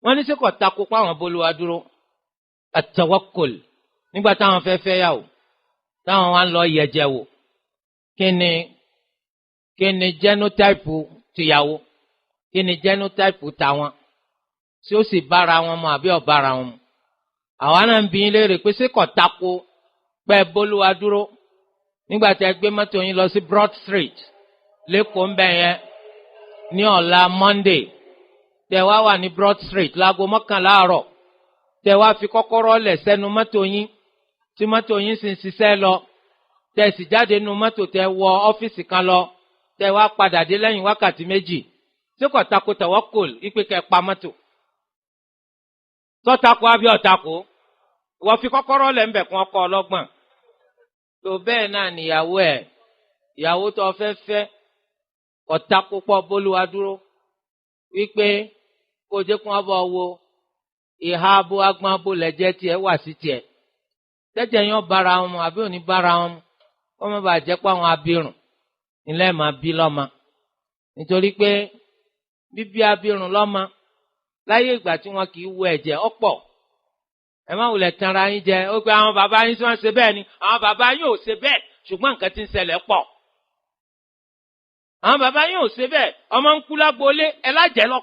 wọ́n ní ṣé kò tako pa àwọn bolúwa dúró at-tawakkul nígbà táwọn fẹ́ fẹ́ yàwó táwọn wá ń lọ yẹ̀jẹ̀ wò kí ni genotype tìyàwó kí ni genotype tàwọn tí ó sì bára wọn mu àbí ò bára wọn mu. àwa náà ń bi yín léèrè pé ṣé kò tako pé bolúwa dúró nígbà tí ẹ gbé mọ́tò yín lọ sí Broad Street lẹ́kọ̀ọ́ ń bẹ̀ yẹn ní ọ̀la Monday tẹ wá wà ní Broad Street láago 11 àárọ̀ tẹ wá fi kọ́kọ́rọ́ lẹ̀ sẹ́nu mọ́tò yín tí mọ́tò yín sì ń ṣiṣẹ́ lọ tẹ sì jáde nínú mọ́tò tẹ wọ ọ́fíìsì kan lọ tẹ wá padà dé lẹ́yìn wákàtí méjì ṣé kò tako tawakkul ipe kẹ pa mọ́tò tọ́tako àbí ọ̀tako wọ́n fi kọ́kọ́rọ́ lẹ̀ ń bẹ̀ kún ọkọ̀ ọlọ́gbọ̀n tó bẹ́ẹ̀ náà níyàwó ẹ̀ ìyàwó tó fẹ́ ọ̀tako pọ̀ bólúwa dúró wípé kó jẹ́ kó wọ́n bọ̀ wo ìhà abo agbọ́n abo lẹ́jẹ́ tiẹ̀ wà sí tiẹ̀ tẹ́jẹ̀ yẹn bára wọn mu àbí òní bára wọn mu kó má bàa jẹ́ pé àwọn abirùn nílẹ̀ máa bí lọ́mọ nítorí pé bíbí abirùn lọ́mọ láyé ìgbà tí wọn kì í wo ẹ̀jẹ̀ ọ̀pọ̀ ẹ má wulẹ̀ tanra yín jẹ ó pé àwọn bàbá yín tí wọ́n ṣe bẹ́ẹ̀ ni àwọn bàbá yín ò ṣe bẹ́ẹ̀ ṣùgbọ́n nǹkan tí ń ṣẹlẹ̀ pọ̀ àwọn bàbá yín ò ṣe bẹ́ẹ̀ ọmọ ń kú lágboolé ẹ lájẹ́ lọ